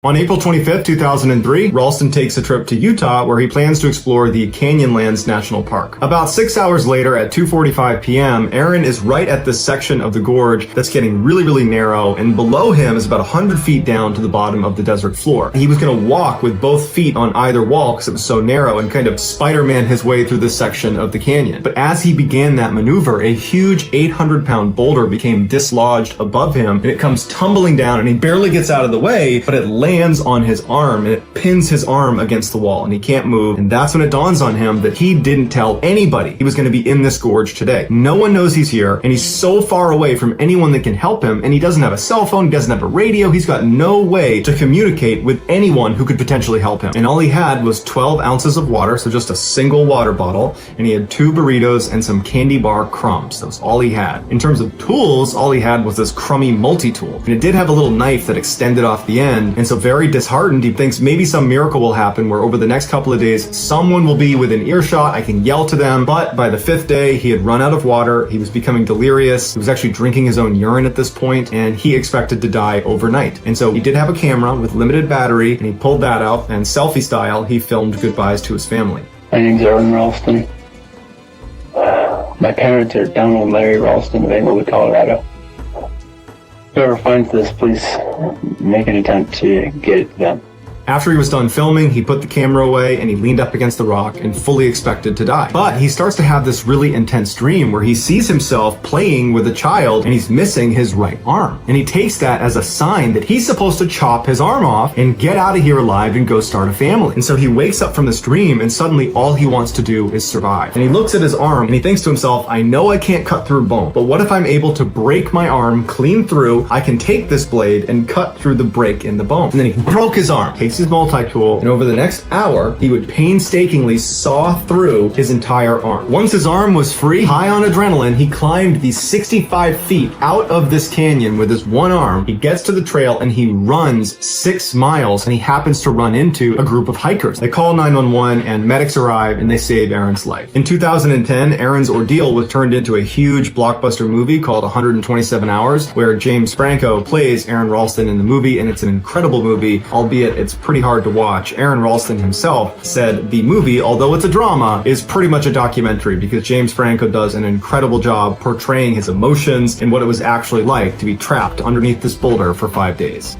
On April 25th, 2003, Ralston takes a trip to Utah where he plans to explore the Canyonlands National Park. About 6 hours later at 2:45 p.m., Aaron is right at this section of the gorge that's getting really narrow, and below him is about 100 feet down to the bottom of the desert floor. He was going to walk with both feet on either wall because it was so narrow and kind of Spider-Man his way through this section of the canyon. But as he began that maneuver, a huge 800-pound boulder became dislodged above him, and it comes tumbling down, and he barely gets out of the way, but it lands on his arm, and it pins his arm against the wall, and he can't move. And that's when it dawns on him that he didn't tell anybody he was going to be in this gorge today. No one knows he's here, and he's so far away from anyone that can help him, and he doesn't have a cell phone, he doesn't have a radio, he's got no way to communicate with anyone who could potentially help him. And all he had was 12 ounces of water, so just a single water bottle, and he had 2 burritos and some candy bar crumbs. That was all he had. In terms of tools, all he had was this crummy multi-tool, and it did have a little knife that extended off the end, and so very disheartened, he thinks maybe some miracle will happen where over the next couple of days, someone will be within earshot, I can yell to them. But by the 5th day, he had run out of water, he was becoming delirious, he was actually drinking his own urine at this point, and he expected to die overnight. And so he did have a camera with limited battery, and he pulled that out, and selfie style, he filmed goodbyes to his family. My name's Aaron Ralston. My parents are Donald and Larry Ralston of Englewood, Colorado. Whoever finds this, please make an attempt to get it to them. After he was done filming, he put the camera away and he leaned up against the rock and fully expected to die. But he starts to have this really intense dream where he sees himself playing with a child and he's missing his right arm. And he takes that as a sign that he's supposed to chop his arm off and get out of here alive and go start a family. And so he wakes up from this dream and suddenly all he wants to do is survive. And he looks at his arm and he thinks to himself, I know I can't cut through bone, but what if I'm able to break my arm clean through? I can take this blade and cut through the break in the bone. And then he broke his arm, takes his multi-tool, and over the next hour, he would painstakingly saw through his entire arm. Once his arm was free, high on adrenaline, he climbed these 65 feet out of this canyon with his one arm. He gets to the trail and he runs 6 miles, and he happens to run into a group of hikers. They call 911 and medics arrive and they save Aaron's life. In 2010, Aaron's ordeal was turned into a huge blockbuster movie called 127 Hours, where James Franco plays Aaron Ralston in the movie, and it's an incredible movie, albeit it's pretty hard to watch. Aaron Ralston himself said the movie, although it's a drama, is pretty much a documentary because James Franco does an incredible job portraying his emotions and what it was actually like to be trapped underneath this boulder for 5 days.